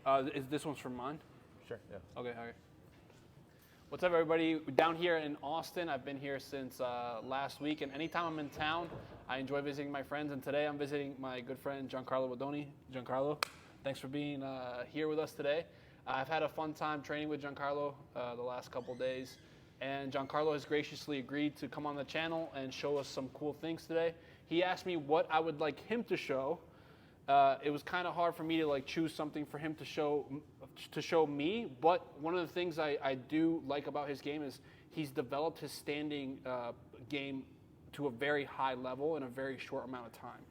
Is this one's from mine? Sure, yeah. Okay. What's up, everybody? Down here in Austin. I've been here since last week, and anytime I'm in town, I enjoy visiting my friends, and today I'm visiting my good friend, Giancarlo Bodoni. Giancarlo, thanks for being here with us today. I've had a fun time training with Giancarlo the last couple days, and Giancarlo has graciously agreed to come on the channel and show us some cool things today. He asked me what I would like him to show. It was kind of hard for me to like choose something for him to show me, but one of the things I do like about his game is he's developed his standing game to a very high level in a very short amount of time.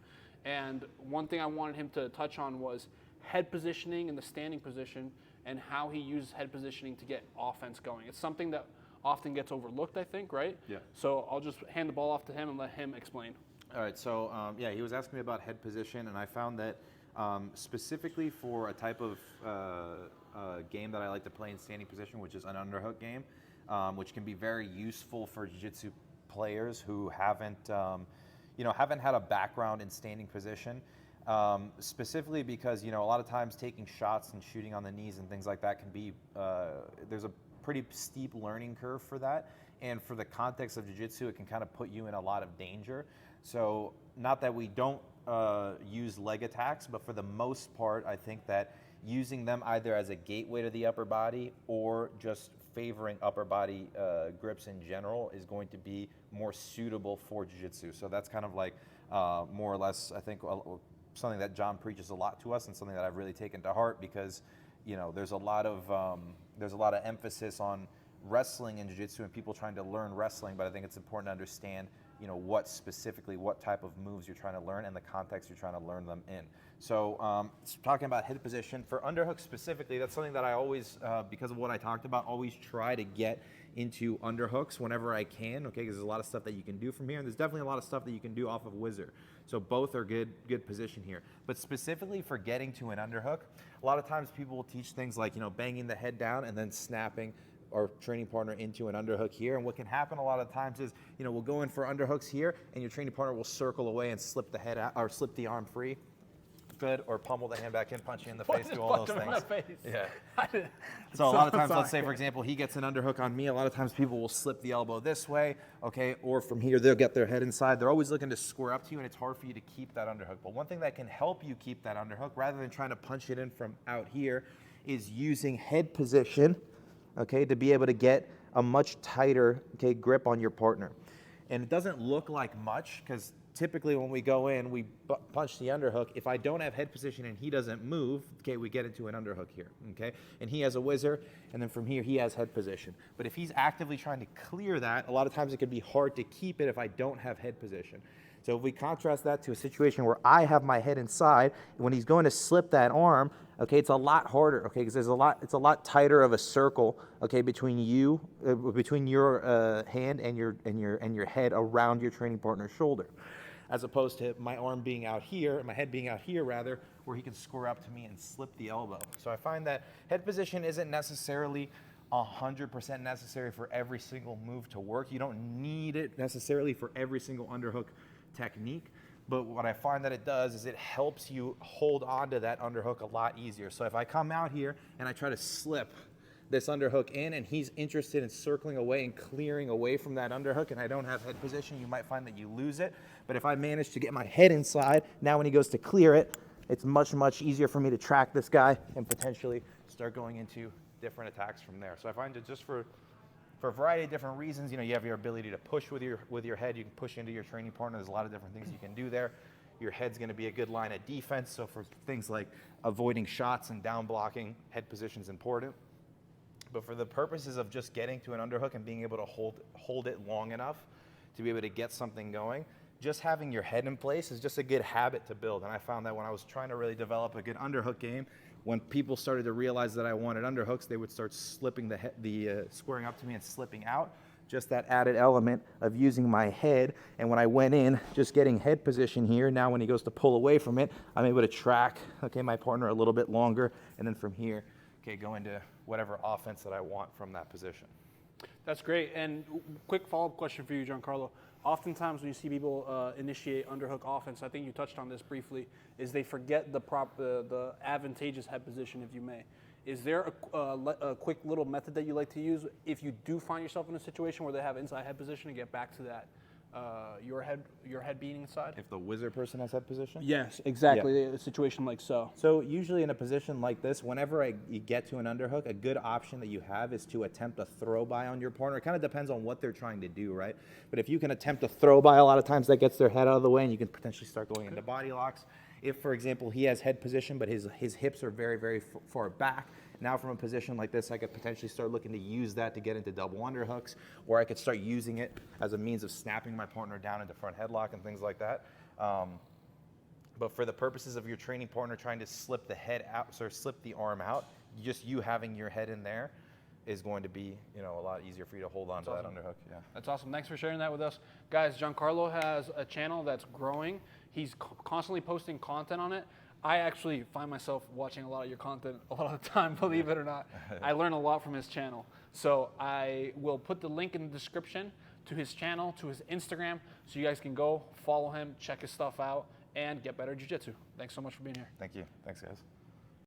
And one thing I wanted him to touch on was head positioning and the standing position and how he uses head positioning to get offense going. It's something that often gets overlooked, I think, right? Yeah. So I'll just hand the ball off to him and let him explain. All right, so yeah, he was asking me about head position, and I found that specifically for a type of game that I like to play in standing position, which is an underhook game, which can be very useful for jiu-jitsu players who haven't had a background in standing position. Specifically because, a lot of times taking shots and shooting on the knees and things like that can be, there's a pretty steep learning curve for that. And for the context of jiu-jitsu, it can kind of put you in a lot of danger. So not that we don't use leg attacks, but for the most part, I think that using them either as a gateway to the upper body or just favoring upper body grips in general is going to be more suitable for jiu-jitsu. So that's kind of like more or less, I think, something that John preaches a lot to us, and something that I've really taken to heart, because there's a lot of emphasis on wrestling in jiu-jitsu and people trying to learn wrestling, but I think it's important to understand what type of moves you're trying to learn and the context you're trying to learn them in. So talking about head position, for underhook specifically, that's something that I always, because of what I talked about, always try to get into underhooks whenever I can, okay, because there's a lot of stuff that you can do from here, and there's definitely a lot of stuff that you can do off of whizzer. So both are good position here. But specifically for getting to an underhook, a lot of times people will teach things like, banging the head down and then snapping our training partner into an underhook here. And what can happen a lot of times is, we'll go in for underhooks here, and your training partner will circle away and slip the head out, or slip the arm free. Good, or pummel the hand back in, punch you in the face, do all those things. Yeah. So a lot of times, let's say, for example, he gets an underhook on me. A lot of times people will slip the elbow this way, okay, or from here, they'll get their head inside. They're always looking to square up to you, and it's hard for you to keep that underhook. But one thing that can help you keep that underhook, rather than trying to punch it in from out here, is using head position, okay, to be able to get a much tighter, okay, grip on your partner. And it doesn't look like much, because typically when we go in, we punch the underhook. If I don't have head position and he doesn't move, okay, we get into an underhook here, okay? And he has a whizzer, and then from here he has head position. But if he's actively trying to clear that, a lot of times it can be hard to keep it if I don't have head position. So if we contrast that to a situation where I have my head inside, when he's going to slip that arm, okay, it's a lot harder, okay, because it's a lot tighter of a circle, okay, between you, between your hand and your head around your training partner's shoulder, as opposed to my arm being out here, my head being out here rather, where he can square up to me and slip the elbow. So I find that head position isn't necessarily 100% necessary for every single move to work. You don't need it necessarily for every single underhook technique, but what I find that it does is it helps you hold on to that underhook a lot easier. So if I come out here and I try to slip this underhook in, and he's interested in circling away and clearing away from that underhook, and I don't have head position, you might find that you lose it. But if I manage to get my head inside, now when he goes to clear it, it's much, much easier for me to track this guy and potentially start going into different attacks from there. So I find that just for a variety of different reasons, you have your ability to push with your head. You can push into your training partner. There's a lot of different things you can do there. Your head's going to be a good line of defense. So for things like avoiding shots and down blocking, head position is important. But for the purposes of just getting to an underhook and being able to hold it long enough to be able to get something going, just having your head in place is just a good habit to build. And I found that when I was trying to really develop a good underhook game, when people started to realize that I wanted underhooks, they would start slipping squaring up to me and slipping out. Just that added element of using my head. And when I went in, just getting head position here, now when he goes to pull away from it, I'm able to track, okay, my partner a little bit longer. And then from here, okay, go into whatever offense that I want from that position. That's great. And quick follow-up question for you, Giancarlo. oftentimes when you see people initiate underhook offense, I think you touched on this briefly, is they forget the advantageous head position, if you may. Is there a quick little method that you like to use if you do find yourself in a situation where they have inside head position and get back to that your head being inside? If the wizard person has head position? Yes, exactly. A situation like so. So usually in a position like this, whenever you get to an underhook, a good option that you have is to attempt a throw by on your partner. It kind of depends on what they're trying to do, right? But if you can attempt a throw by, a lot of times that gets their head out of the way and you can potentially start going into body locks. If, for example, he has head position, but his hips are very, very far back, now from a position like this, I could potentially start looking to use that to get into double underhooks, or I could start using it as a means of snapping my partner down into front headlock and things like that. But for the purposes of your training partner trying to slip the head out, or slip the arm out, just you having your head in there is going to be, a lot easier for you to hold on to that underhook. Yeah. That's awesome. Thanks for sharing that with us. Guys, Giancarlo has a channel that's growing. He's constantly posting content on it. I actually find myself watching a lot of your content a lot of the time, believe it or not. I learn a lot from his channel. So I will put the link in the description to his channel, to his Instagram, so you guys can go follow him, check his stuff out, and get better jiu-jitsu. Thanks so much for being here. Thank you. Thanks, guys.